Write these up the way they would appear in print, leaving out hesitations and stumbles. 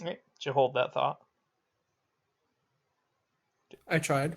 Right? Did you hold that thought? I tried.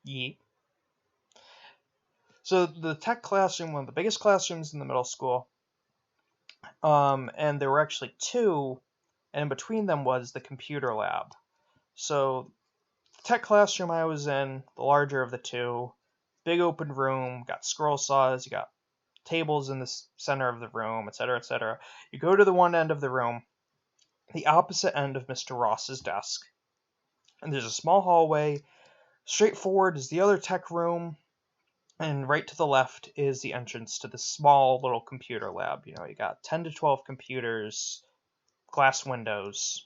Yeet. So the tech classroom, one of the biggest classrooms in the middle school, and there were actually two, and in between them was the computer lab. So the tech classroom I was in, the larger of the two, big open room, got scroll saws, you got tables in the center of the room, etc., etc. You go to the one end of the room, the opposite end of Mr. Ross's desk, and there's a small hallway. Straight forward is the other tech room, and right to the left is the entrance to the small little computer lab. You got 10 to 12 computers, glass windows,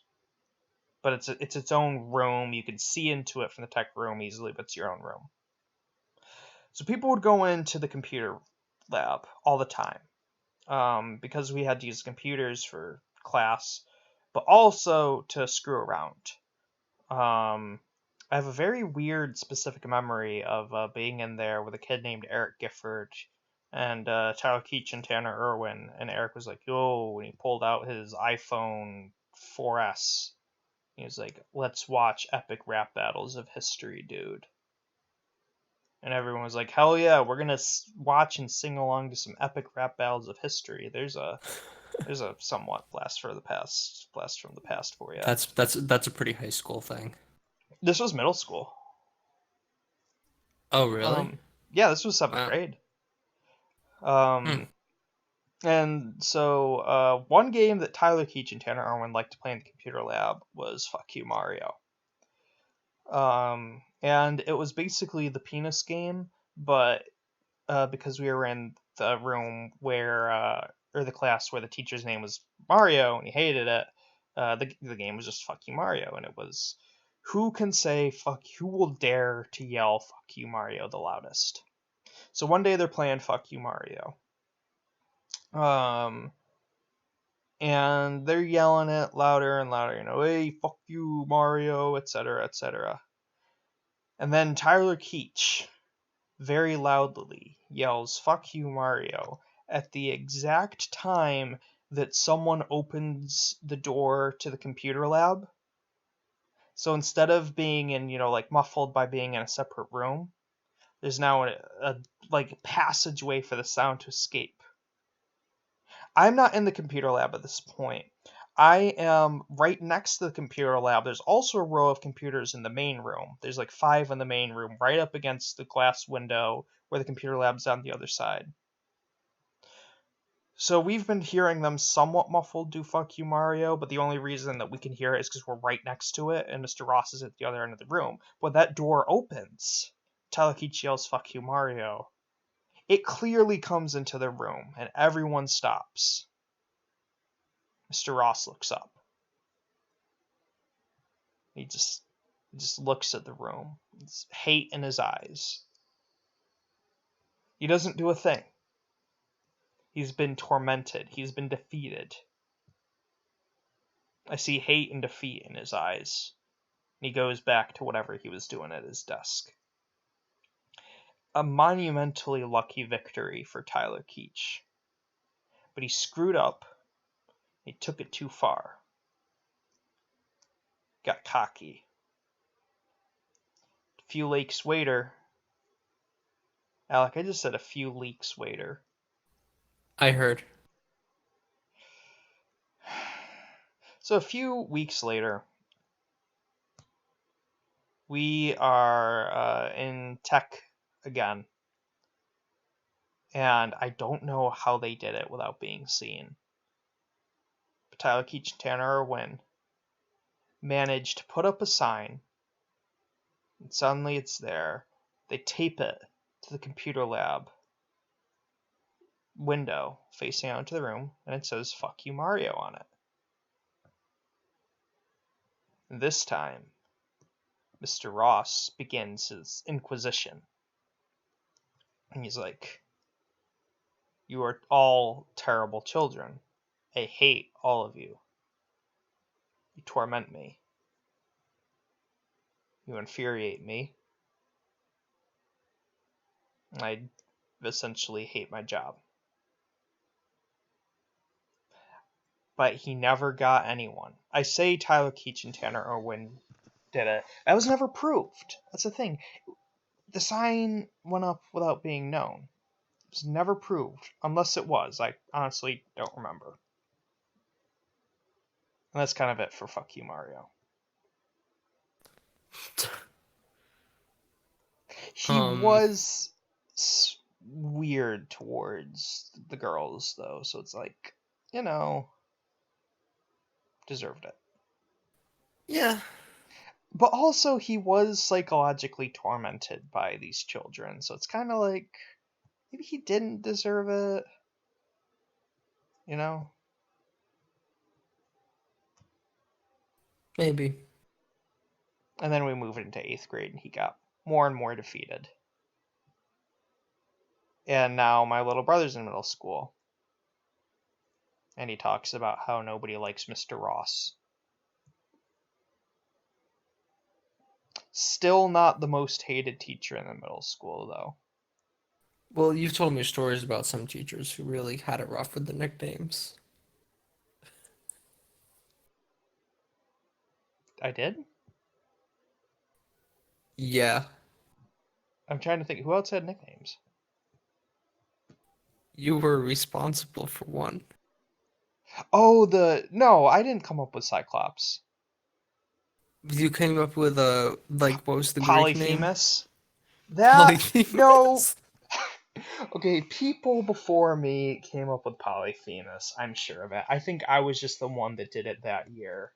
but it's its own room. You can see into it from the tech room easily, but it's your own room. So people would go into the computer lab all the time, because we had to use computers for class, but also to screw around. I have a very weird specific memory of being in there with a kid named Eric Gifford and Tyler Keach and Tanner Irwin, and Eric was like, "Yo," when he pulled out his iPhone 4S. He was like, "Let's watch epic rap battles of history, dude." And everyone was like, "Hell yeah, we're gonna watch and sing along to some epic rap battles of history." There's a somewhat blast from the past for you. That's a pretty high school thing. This was middle school. Oh, really? Yeah, this was seventh Wow. grade. Hmm. Um, and so one game that Tyler Keach and Tanner Irwin liked to play in the computer lab was Fuck You Mario. And it was basically the penis game, but because we were in the room where, or the class where the teacher's name was Mario and he hated it, the game was just Fuck You Mario, and it was who will dare to yell Fuck You Mario the loudest. So one day they're playing Fuck You Mario. Um, and they're yelling it louder and louder, hey, fuck you, Mario, etc., etc. And then Tyler Keach very loudly yells, fuck you, Mario, at the exact time that someone opens the door to the computer lab. So instead of being in, like muffled by being in a separate room, there's now a like passageway for the sound to escape. I'm not in the computer lab at this point. I am right next to the computer lab. There's also a row of computers in the main room. There's like five in the main room, right up against the glass window where the computer lab's on the other side. So we've been hearing them somewhat muffled do fuck you, Mario, but the only reason that we can hear it is because we're right next to it and Mr. Ross is at the other end of the room. When that door opens, Talakichi yells fuck you, Mario. It clearly comes into the room and everyone stops. Mr. Ross looks up. He just looks at the room. It's hate in his eyes. He doesn't do a thing. He's been tormented. He's been defeated. I see hate and defeat in his eyes. He goes back to whatever he was doing at his desk. A monumentally lucky victory for Tyler Keach. But he screwed up. He took it too far. Got cocky. A few leaks later. Alec, I just said a few leaks later. I heard. So a few weeks later, we are in tech again, and I don't know how they did it without being seen. But Tyler Keach and Tanner Irwin managed to put up a sign, and suddenly it's there. They tape it to the computer lab window facing out into the room, and it says "Fuck you, Mario" on it. And this time, Mr. Ross begins his inquisition, and he's like, "You are all terrible children. I hate all of you. You torment me. You infuriate me. I essentially hate my job." but he never got anyone. I say Tyler Keach and Tanner Irwin did it. That was never proved. That's the thing. The sign went up without being known. It was never proved, unless it was. I honestly don't remember. And that's kind of it for Fuck You, Mario. He was weird towards the girls, though, so it's like, deserved it. Yeah. But also, he was psychologically tormented by these children, so it's kind of like, maybe he didn't deserve it, Maybe. And then we moved into 8th grade, and he got more and more defeated. And now my little brother's in middle school. And he talks about how nobody likes Mr. Ross. Still not the most hated teacher in the middle school, though. Well, you've told me stories about some teachers who really had it rough with the nicknames. I did? Yeah. I'm trying to think. Who else had nicknames? You were responsible for one. Oh, no, I didn't come up with Cyclops. You came up with what was the Greek name? Polyphemus. Polyphemus. No. Okay, people before me came up with Polyphemus. I'm sure of it. I think I was just the one that did it that year.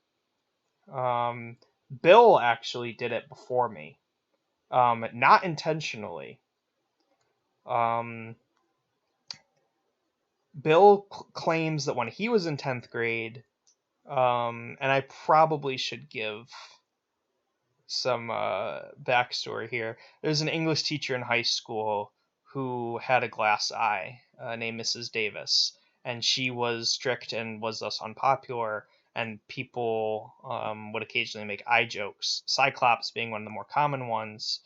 Bill actually did it before me. Not intentionally. Bill claims that when he was in 10th grade, and I probably should give some backstory here. There's an English teacher in high school who had a glass eye named Mrs. Davis, and she was strict and was thus unpopular, and people would occasionally make eye jokes, Cyclops being one of the more common ones.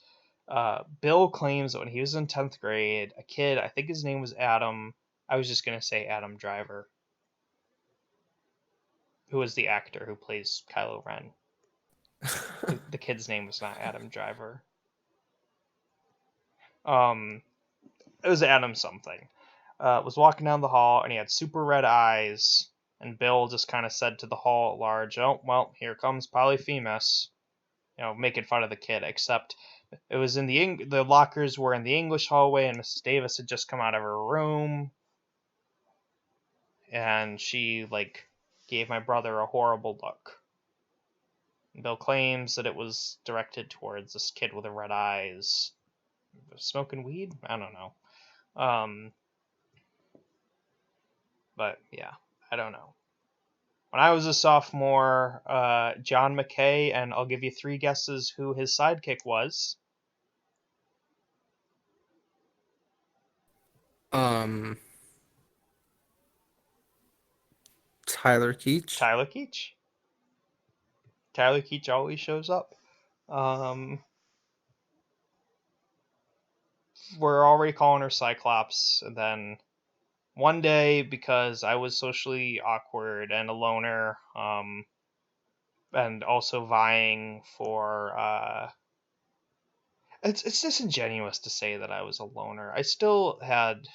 Bill claims that when he was in 10th grade, a kid, I think his name was Adam, I was just going to say Adam Driver, who was the actor who plays Kylo Ren. The kid's name was not Adam Driver. It was Adam something. Was walking down the hall, and he had super red eyes, and Bill just kind of said to the hall at large, "Oh, well, here comes Polyphemus," making fun of the kid, except it was in the lockers were in the English hallway, and Mrs. Davis had just come out of her room, and she, gave my brother a horrible look. Bill claims that it was directed towards this kid with the red eyes. Smoking weed? I don't know. But, yeah, I don't know. When I was a sophomore, John McKay, and I'll give you 3 guesses who his sidekick was. Tyler Keach. Tyler Keach. Tyler Keach always shows up. We're already calling her Cyclops, and then one day, because I was socially awkward and a loner, and also vying for, it's disingenuous to say that I was a loner. I still had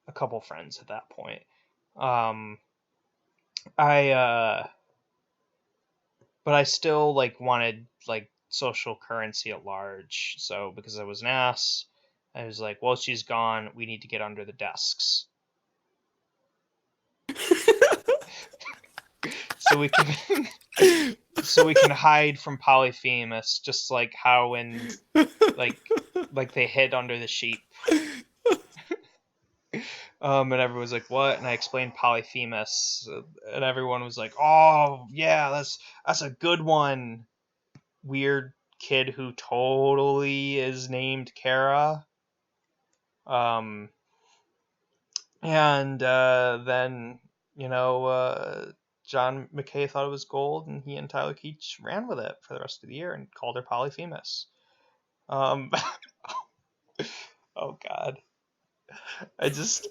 a couple friends at that point. But I still, wanted, social currency at large, so because I was an ass, I was like, well, she's gone, we need to get under the desks. so we can hide from Polyphemus, just like how in they hid under the sheep. And everyone was like, what? And I explained Polyphemus, and everyone was like, oh yeah, that's a good one. Weird kid who totally is named Kara. And then John McKay thought it was gold, and he and Tyler Keach ran with it for the rest of the year and called her Polyphemus. Oh God, I just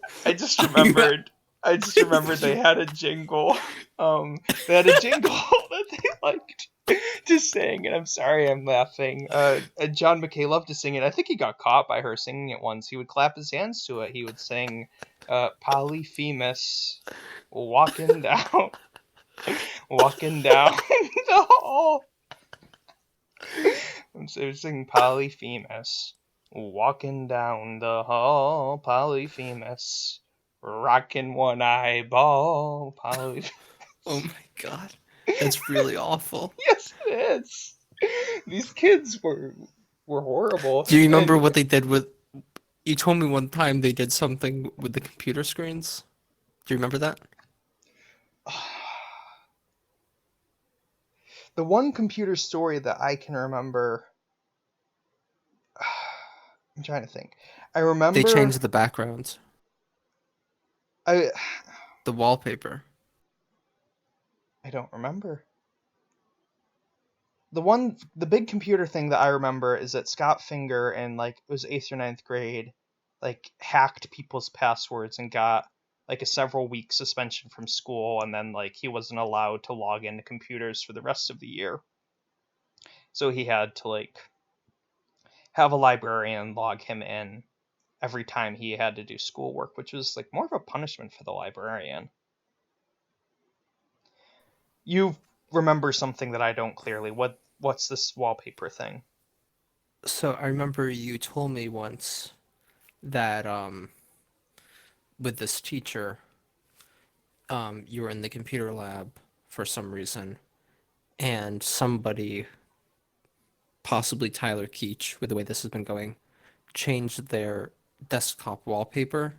remembered I just remembered they had a jingle. They had a jingle that they liked to sing, and I'm sorry I'm laughing. John McKay loved to sing it. I think he got caught by her singing it once. He would clap his hands to it. He would sing, Polyphemus, walking down, walking down the hall. So he was singing Polyphemus, walking down the hall, Polyphemus, rocking one eyeball, Polyphemus. Oh my god. That's really awful. Yes, it is. These kids were horrible, Do you remember and what they did with you told me one time they did something with the computer screens? Do you remember that? the one computer story that I can remember, I'm trying to think. I They remember, changed the backgrounds, I the wallpaper. I don't remember. The big computer thing that I remember is that Scott Finger in like it was 8th or 9th grade, like hacked people's passwords and got like a several week suspension from school, and then like he wasn't allowed to log into computers for the rest of the year. So he had to like have a librarian log him in every time he had to do schoolwork, which was like more of a punishment for the librarian. You remember something that I don't clearly. What's this wallpaper thing? So I remember you told me once that with this teacher, you were in the computer lab for some reason, and somebody, possibly Tyler Keach, with the way this has been going, changed their desktop wallpaper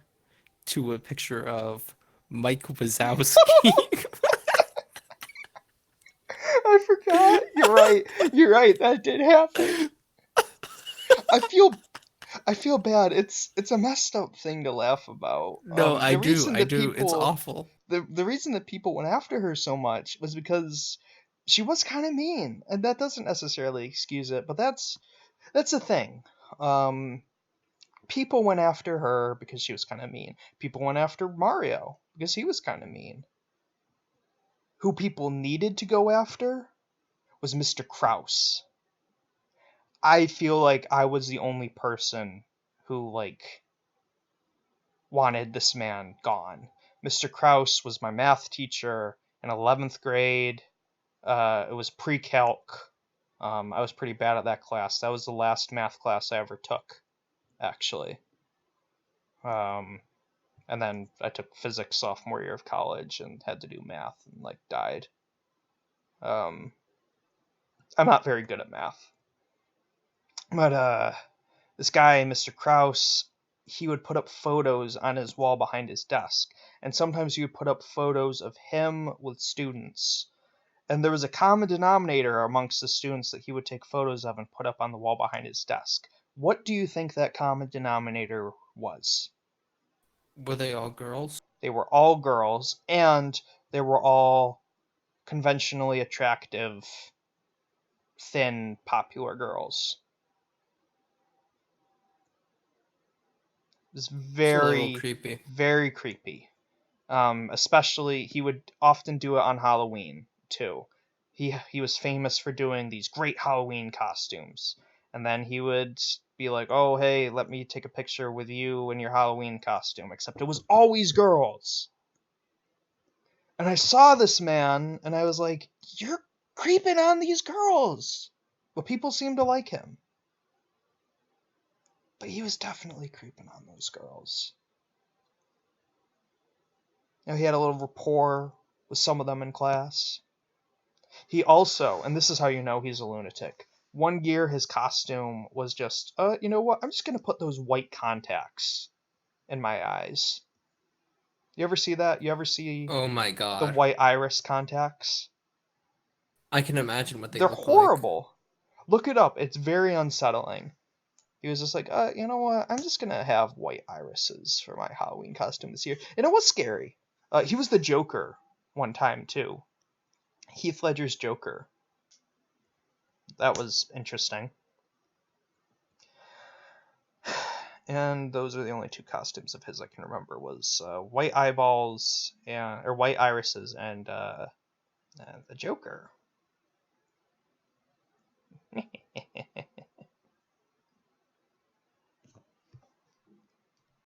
to a picture of Mike Wazowski. I forgot. You're right. You're right. That did happen. I feel I feel bad. It's a messed up thing to laugh about. No, I The do, reason I that do. It's people awful. the reason that people went after her so much was because she was kind of mean, and that doesn't necessarily excuse it, but that's a thing. Um, People went after her because she was kind of mean. People went after Mario because he was kind of mean. Who people needed to go after was Mr. Krause. I feel like I was the only person who like wanted this man gone. Mr. Krause was my math teacher in 11th grade. It was pre-calc. I was pretty bad at that class. That was the last math class I ever took, actually. Um, and then I took physics sophomore year of college and had to do math and like died. Um, I'm not very good at math, but this guy, Mr. Krause, he would put up photos on his wall behind his desk, and sometimes he would put up photos of him with students. And there was a common denominator amongst the students that he would take photos of and put up on the wall behind his desk. What do you think that common denominator was? Were they all girls? They were all girls, and they were all conventionally attractive, thin, popular girls. It was It's a little very, creepy. very creepy. Especially, he would often do it on Halloween too. He was famous for doing these great Halloween costumes, and then he would be like, "Oh, hey, let me take a picture with you in your Halloween costume." Except it was always girls. And I saw this man, and I was like, "You're creeping on these girls," but people seemed to like him. But he was definitely creeping on those girls. You know, he had a little rapport with some of them in class. He also, and this is how you know he's a lunatic. One year his costume was just, you know what? I'm just gonna put those white contacts in my eyes. You ever see that? You ever see Oh my the god. white iris contacts? I can imagine what they They're look like. horrible. Look it up. It's very unsettling. He was just like, you know what? I'm just gonna have white irises for my Halloween costume this year, and it was scary. He was the Joker one time too. Heath Ledger's Joker. That was interesting. and those are the only two costumes of his I can remember. Was white eyeballs or white irises and the Joker.